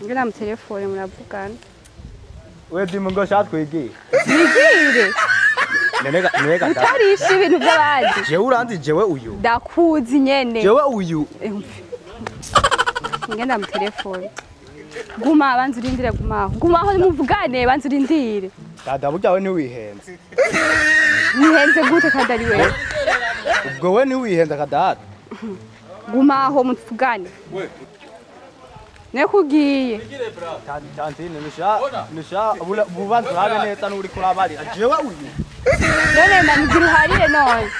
Ngena mu telefone muravugana. We ndi mungo shatwigi. Nigire. Nenega Utarisha ibintu by'abandi. Jewe uranzi jewe uyu. Ndakuzi nyene. Jewe uyu. Ngenda mu telefone. Guma banza urindire gumaho. Gumaho muvugane banza urindire. Dada buryawe ni wihenze. Nihenze gute kandi ari wewe? Ubwo we ni wihenze kadada. Gumaho muvugane. Nekugiye. Tantine nisha bubanza habe neza n'uri kurabari. Jewe uyu. None manigira uharire none.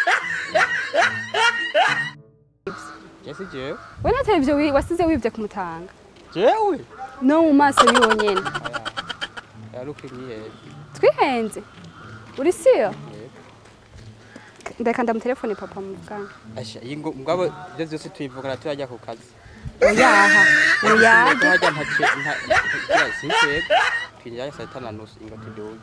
Jesse jewe. Wena televiziyo wasize wivye kumutanga. Jewe. No mu maso yonyene. Yaruke niye. Twihenze. Uri siyo? Ndeka ndamu telefone papa muvugana. Asha yingo mugabo byo byose tuyivugana turajya ku kazi. Oyaha. Oyaha. Turajya nta sinse. Kiriya satana nusu ingo tudoge.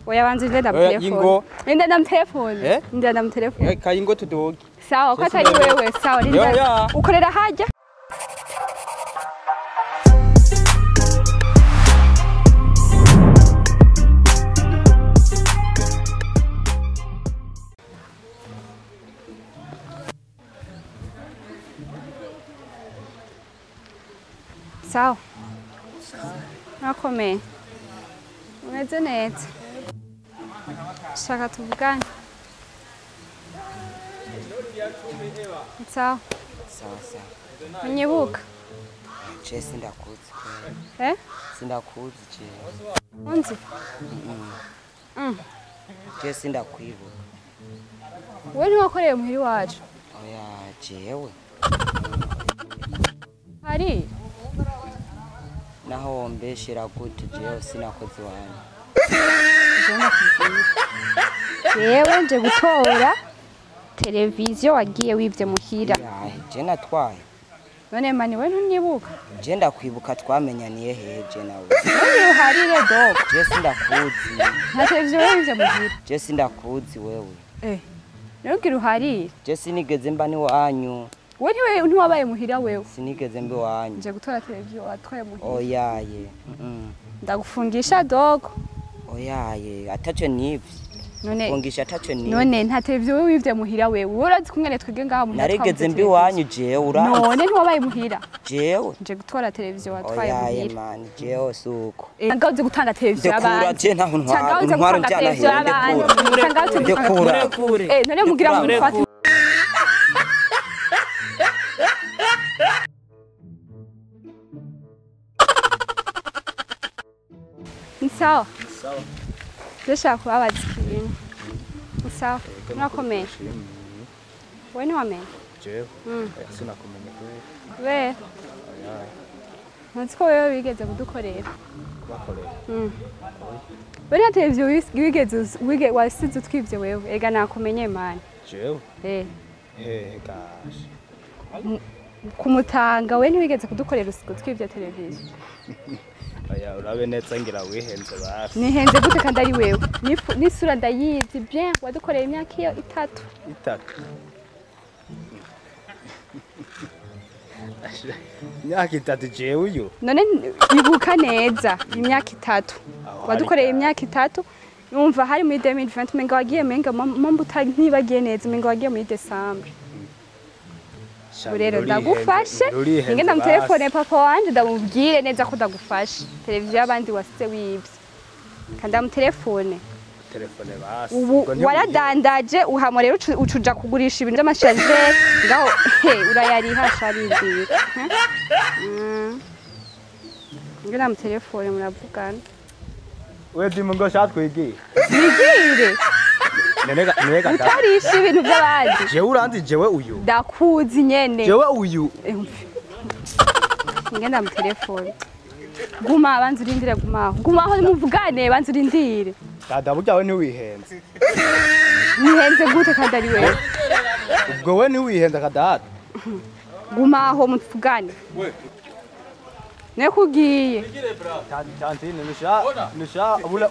Oya banze ndenda mu telefone. Ndenda mu telefone. Ndenda mu telefone. Kayingo tudoge. Sawa ko atari wewe sawa rinda. Ukorera haja? Sawa. Nakomeye. Umeze neza. Shaka tuvugane. Sawa. Sawa. Unyibuka? Je sindakuzi. Sindakuzi je. Unzi? Je sindakwibuka. Wewe ni wakoreye muhiri wacu? Oya jewe. Hari? Naho mbeshira gute jewe sinakoze wani. Yewe nje gutora televiziyo wagiye wivye muhira. Je natwaye. None mani we ntunyibuka? Je ndakwibuka twamenyaniye heje nawe. None uharire dog. Je sindakuzi. Nta televiziyo wivye muhira. Je sindakuzi wewe. Ntugira uharire. Je sinigeze mba ni wanyu. Wewe ntiwabaye muhira wewe. Sinigeze mbe wanyu. Nje gutora televiziyo watwaye muhira. Oyaye. Ndagufungisha dog. Oyaye atacho nivye. None fungisha atacho nivye. None nta televiziyo wivye muhira wewe. Urazi kumwe twige ngaha mu narigeze mbi wanyu jewe urazi. None ntiwabaye muhira. Jewe nje gutora televiziyo watwaye muhira. Oyaye man jewe suko. Ngawuze gutanga televiziyo abandi. Dekura je ntaho ntwaro njana he. Dekura. None mugira mu mufati. Sawa. Sawa. Ndashaka kubabaza ikintu. Sawa. Nakomeye. Wewe ni wamenye? Jewe. Sinakumenya kwe. We. Ntsiko wewe bigeze kudukorera. Bakorera. Bari televiziyo wige wasize twivye wewe. Ega nakumenye man. Jewe. Gosh. Kumutanga we ntiwigeze kudukorera usigo twivye televiziyo. Aya urabe neza ngira wihenze basi. Nihenze gute kandi ari wewe? Nisura ndayizi bien wadukoreye imyaka iyo 3. 3. Imyaka 3 jewe uyu. None ibuka neza imyaka 3. Wadukoreye imyaka 3. Numva hari muri 2020 menga wagiye menga mambo ntibagiye neza menga wagiye muri December. Rero ndagufashe ngenda mu telefone papa wanje ndamubwire neza ko ndagufashe televiziyo y'abandi wasize wibye kandi mu telefone basi waradandaje uhamo rero ucuja kugurisha ibintu by'amashaje ngaho urayariha sharizi ngenda mu telefone muravugana we ndi mungo shatwigi nigire nenega utarisha ibintu by'abandi jewe uranzi jewe uyu ndakuzi nyene jewe uyu ngenda mu telefone guma banza urindire gumaho muvugane banza urindire dada buryawe ni wihenze nihenze gute kandi ari wewe ubwo we ni wihenze kadada gumaho muvugane Nekugiye. Tantine nisha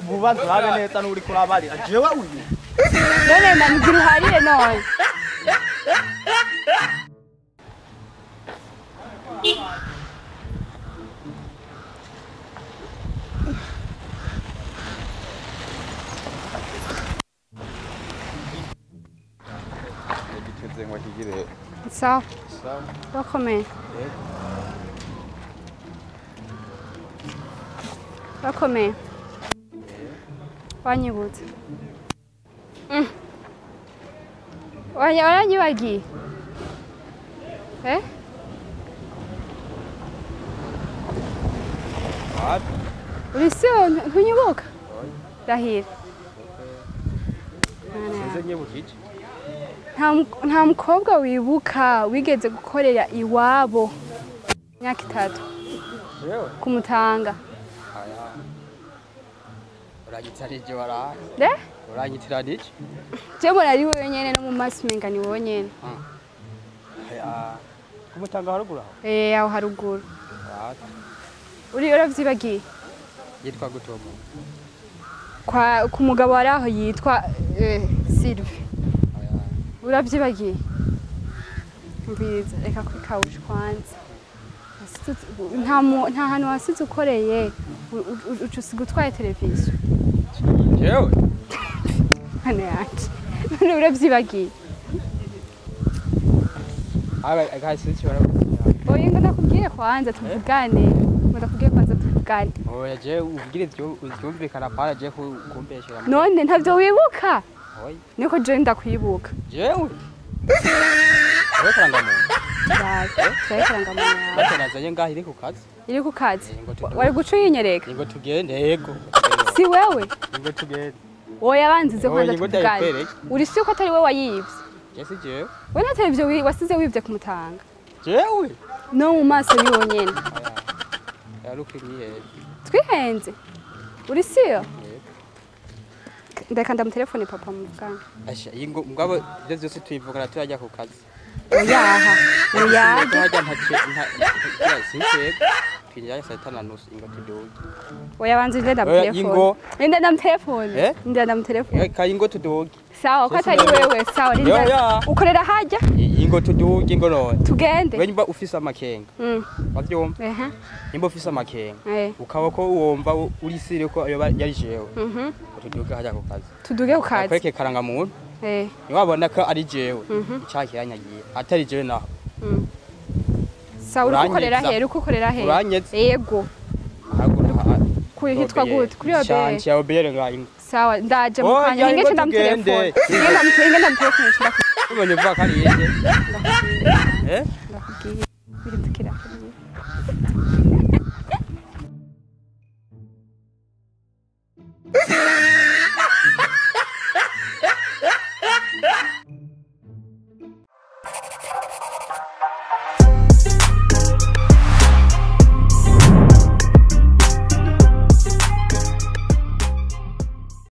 bubanza habe neza n'uri kurabari. Jewe uyu. None manigira uharire none. tuvugire. Sawa. Sawa. Bakomeye. Bakomeye. Wanyibutse. Waranyibagiye. Uri siyo ntunyibuka? Rahira. Sinze nyibukije. Nta mukobwa wibuka wigeze gukorera iwabo imyaka 3 kumutanga. Uranyitirije wara. Uranyitirije? Je mbona ari wewe nyene no mu maso menga ni wowe nyene. Kumutanga haruguru aho? Aho haruguru. Uri uravyibagiye? Yitwa gutomo. Ku mugabo wari aho yitwa Sylvie. Uravyibagiye? Mbiza reka kwikawush kwanza. Nta hantu wasize ukoreye ucusiga utwaye televiziyo. Jewe? Hane yanje. None uravyibagiye? Agasize wara. Oya ngo nakubwiye kwanza tuvugane. Ndakubwiye kwanza tuvugane. Oya je ubwire uvyumvikana para je kumbeshera. None ntavyo wibuka? Oya. Niko je ndakwibuka. Jewe? Oya karangamuntu. Ndaje karangamuntu. Baterazanye ngaho iri ku kazi. Iri ku kazi. Wari guca uyinyereka? Ingo tugende yego. Si wewe? Ingo tugende. Oya banzize kwanza Ingo tuvugane. ndayikwereke. Uri si ko atari wewe wayivye? Jesi jewe. We na televiziyo wasize wivye kumutanga. Jewe? No mu maso ni wonyene. Yaruko imyihere. Twihenze. Uri siyo? Ndeka ndamutelefone papa muvugana. Asha ingo mugabo ivyo vyose tuyivugana turajya ku kazi. Oyaha. Oyaha. Turajya nta sinse. Twinjira saa 5:30 ingo tuduge. Oya banzize ndamutelefone. Nenda ndamutelefone. Nenda ndamutelefone. Ka ingo tuduge. Sawa ko atari wewe sawa rinda. Ukorera haja? Ingo tuduge ingo none. Tugende. We nyumba ufise amakenga. Wavyumva? Nyumba ufise amakenga. Ukaba ko wumva uri sire ko yari jewe. Tuduge haja ku kazi. Tuduge ku kazi. Akweke karanga muntu. Niwabona ko ari jewe. Icyaki yanyagiye. Atari jewe naho. Sawa ukorera here ukorera here. Uranyeze. Yego. Kuhitwa gute? Kuri yo be. Chanchi ya obere ngaho. Sawa ndaje mukanya ngenje ndamutelefone. Ngenda mutelefone. Umenye vuba kari yende.